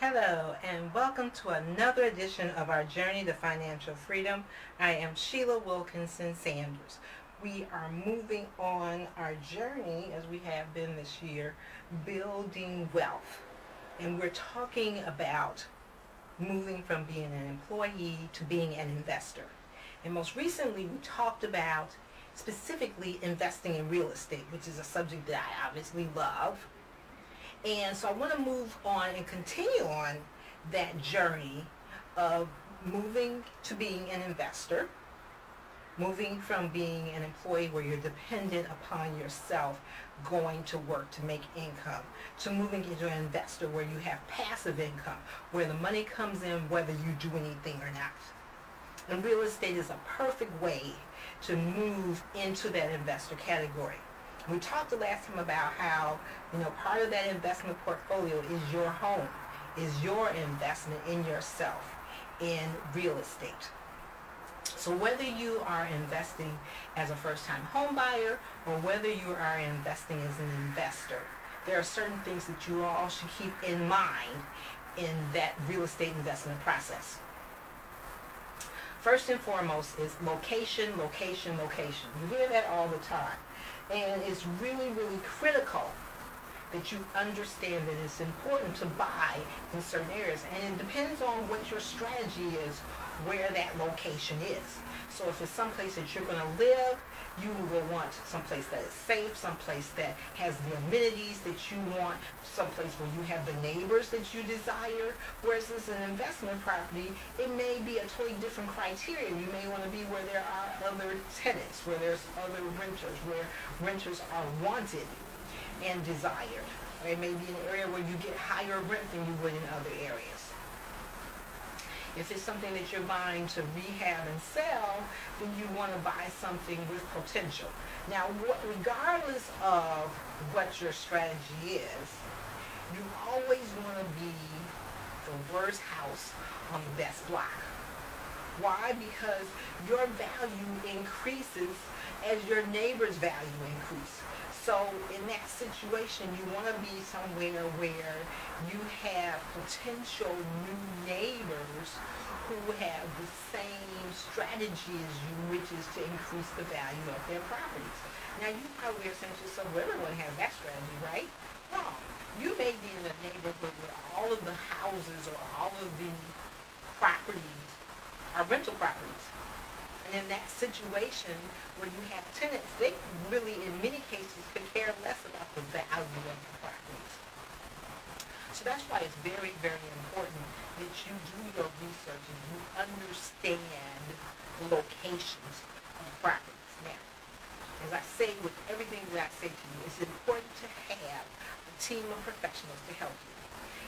Hello, and welcome to another edition of our Journey to Financial Freedom. I am Sheila Wilkinson-Sanders. We are moving on our journey, as we have been this year, building wealth. And we're talking about moving from being an employee to being an investor. And most recently, we talked about specifically investing in real estate, which is a subject that I obviously love. And so I want to move on and continue on that journey of moving to being an investor, moving from being an employee where you're dependent upon yourself going to work to make income, to moving into an investor where you have passive income, where the money comes in whether you do anything or not. And real estate is a perfect way to move into that investor category. We talked the last time about how, part of that investment portfolio is your home, is your investment in yourself, in real estate. So whether you are investing as a first-time home buyer or whether you are investing as an investor, there are certain things that you all should keep in mind in that real estate investment process. First and foremost is location, location, location. You hear that all the time. And it's really, really critical that you understand that it's important to buy in certain areas. And it depends on what your strategy is, where that location is. So if it's someplace that you're going to live, you will want someplace that is safe, someplace that has the amenities that you want, someplace where you have the neighbors that you desire. Whereas it's an investment property, it may be a totally different criteria. You may want to be where there are other tenants, where there's other renters, where renters are wanted and desired. Or it may be an area where you get higher rent than you would in other areas. If it's something that you're buying to rehab and sell, then you want to buy something with potential. Now, regardless of what your strategy is, you always want to be the worst house on the best block. Why? Because your value increases as your neighbor's value increases. So in that situation, you want to be somewhere where you have potential new neighbors who have the same strategy as you, which is to increase the value of their properties. Now, you probably are saying to yourself, well, everyone has that strategy, right? No. You may be in a neighborhood where all of the houses or all of the properties are rental properties. And in that situation where you have tenants, they really, in many cases, could care less about the value of the properties. So that's why it's very, very important that you do your research and you understand the locations of properties. Now, as I say with everything that I say to you, it's important to have a team of professionals to help you.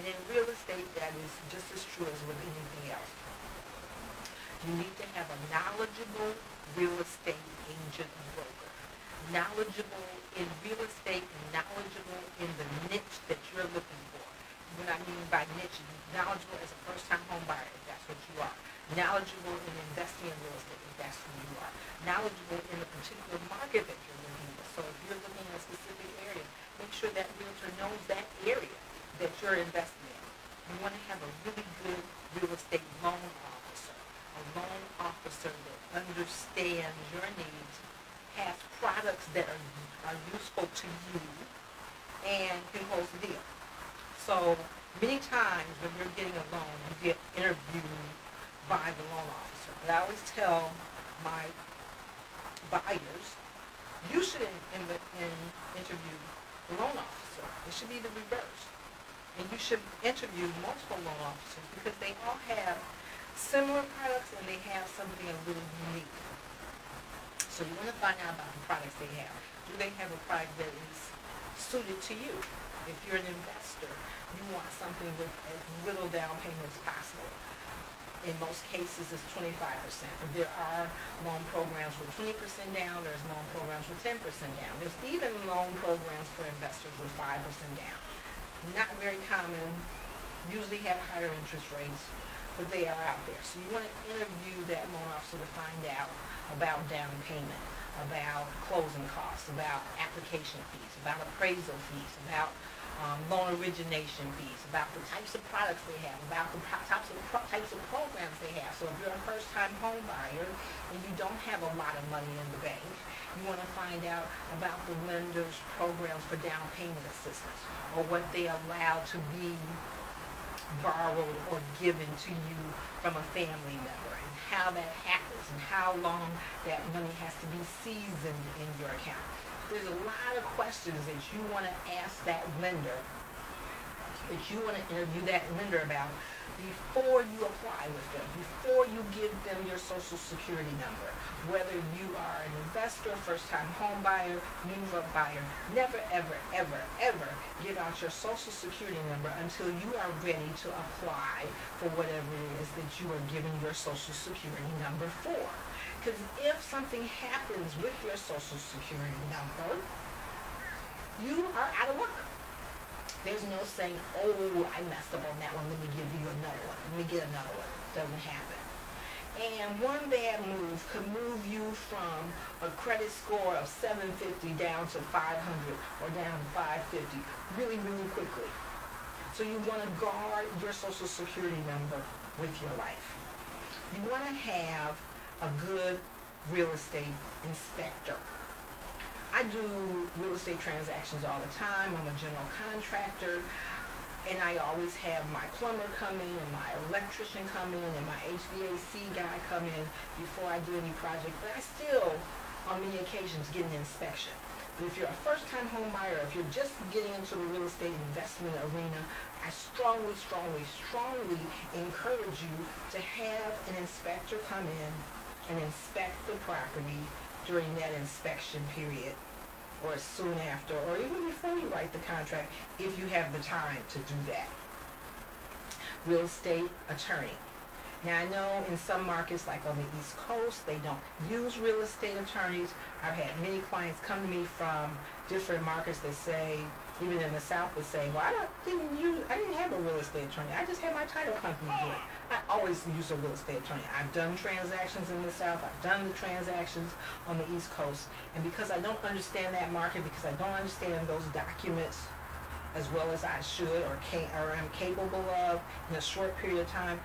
And in real estate, that is just as true as with anything else. You need to have a knowledgeable real estate agent broker. Knowledgeable in real estate and knowledgeable in the niche that you're looking for. What I mean by niche, knowledgeable as a first-time home buyer, if that's what you are. Knowledgeable in investing in real estate, if that's who you are. Knowledgeable in the particular market that you're looking for. So if you're looking in a specific area, make sure that realtor knows that area that you're investing in. You want to have a really good real estate loan officer. A loan officer that understands your needs, has products that are useful to you, and can close the deal. So many times when you're getting a loan, you get interviewed by the loan officer. But I always tell my buyers, you should interview the loan officer. It should be the reverse. And you should interview multiple loan officers because they all have similar products and they have something a little unique. So you want to find out about the products they have. Do they have a product that is suited to you? If you're an investor, you want something with as little down payment as possible. In most cases, it's 25%. But there are loan programs with 20% down. There's loan programs with 10% down. There's even loan programs for investors with 5% down. Not very common. Usually have higher interest rates, but they are out there. So you want to interview that loan officer to find out about down payment, about closing costs, about application fees, about appraisal fees, about loan origination fees, about the types of products they have, about the types of programs they have. So if you're a first-time home buyer and you don't have a lot of money in the bank, you want to find out about the lender's programs for down payment assistance, or what they allow to be borrowed or given to you from a family member, and how that happens, and how long that money has to be seasoned in your account. There's a lot of questions that you want to ask that lender, that you want to interview that lender about before you apply with them, before you give them your Social Security number. Whether you are an investor, first-time home buyer, move-up buyer, never, ever, ever, ever give out your Social Security number until you are ready to apply for whatever it is that you are giving your Social Security number for. Because if something happens with your Social Security number, you are out of luck. There's no saying, oh, I messed up on that one, let me give you another one. Let me get another one. Doesn't happen. And one bad move could move you from a credit score of 750 down to 500 or down to 550 really, really quickly. So you want to guard your Social Security number with your life. You want to have a good real estate inspector. I do real estate transactions all the time. I'm a general contractor, and I always have my plumber come in and my electrician come in and my HVAC guy come in before I do any project. But I still, on many occasions, get an inspection. But if you're a first-time home buyer, if you're just getting into the real estate investment arena, I strongly, strongly, strongly encourage you to have an inspector come in and inspect the property during that inspection period, or soon after, or even before you write the contract, if you have the time to do that. Real estate attorney. Now I know in some markets, like on the East Coast, they don't use real estate attorneys. I've had many clients come to me from different markets that say, even in the South, would say, well, I didn't have a real estate attorney. I just had my title company do it. I always use a real estate attorney. I've done transactions in the South. I've done the transactions on the East Coast. And because I don't understand that market, because I don't understand those documents as well as I should or am capable of in a short period of time,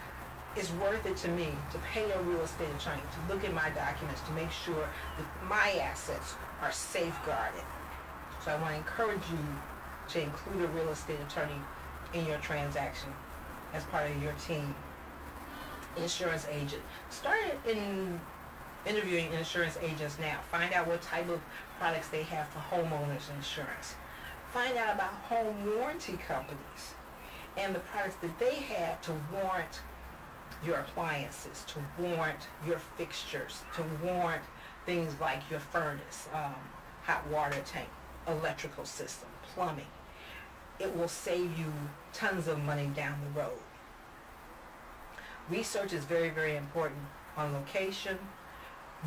it's worth it to me to pay a real estate attorney to look at my documents to make sure that my assets are safeguarded. So I want to encourage you to include a real estate attorney in your transaction as part of your team. Insurance agent. Start interviewing insurance agents now. Find out what type of products they have for homeowners insurance. Find out about home warranty companies and the products that they have to warrant your appliances, to warrant your fixtures, to warrant things like your furnace, hot water tank, electrical system, plumbing. It will save you tons of money down the road. Research is very, very important on location.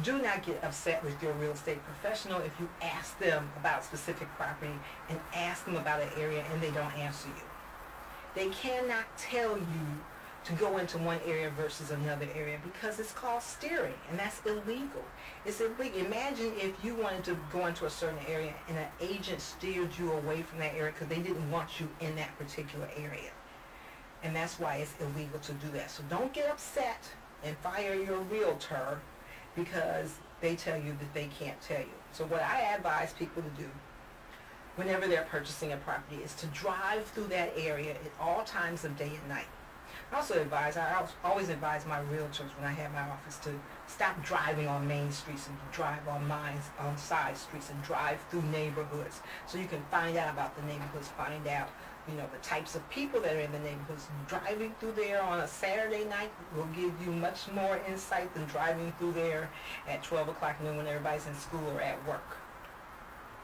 Do not get upset with your real estate professional if you ask them about specific property and ask them about an area and they don't answer you. They cannot tell you to go into one area versus another area because it's called steering, and that's illegal. It's illegal. Imagine if you wanted to go into a certain area and an agent steered you away from that area because they didn't want you in that particular area. And that's why it's illegal to do that. So don't get upset and fire your realtor because they tell you that they can't tell you. So what I advise people to do whenever they're purchasing a property is to drive through that area at all times of day and night. I always advise my realtors when I have my office to stop driving on main streets and drive on side streets and drive through neighborhoods so you can find out about the neighborhoods, find out the types of people that are in the neighborhoods. Driving through there on a Saturday night will give you much more insight than driving through there at 12 o'clock noon when everybody's in school or at work.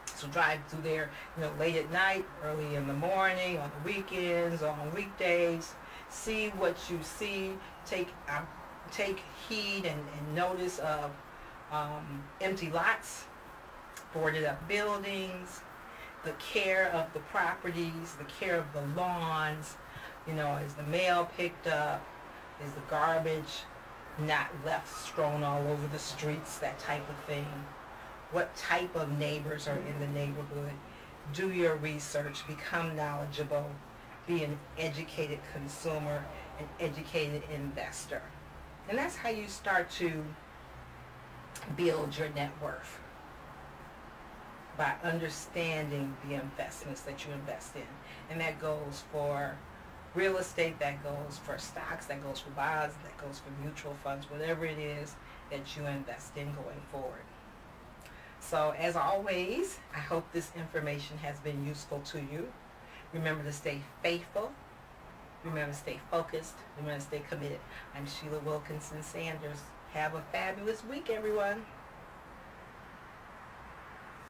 So drive through there, late at night, early in the morning, on the weekends, on weekdays. See what you see. Take heed and notice of empty lots, boarded up buildings, the care of the properties, the care of the lawns. Is the mail picked up? Is the garbage not left strewn all over the streets? That type of thing. What type of neighbors are in the neighborhood? do your research, become knowledgeable, be an educated consumer, an educated investor. And that's how you start to build your net worth, by understanding the investments that you invest in. And that goes for real estate, that goes for stocks, that goes for bonds, that goes for mutual funds, whatever it is that you invest in going forward. So as always, I hope this information has been useful to you. Remember to stay faithful. Remember to stay focused. Remember to stay committed. I'm Sheila Wilkinson-Sanders. Have a fabulous week, everyone.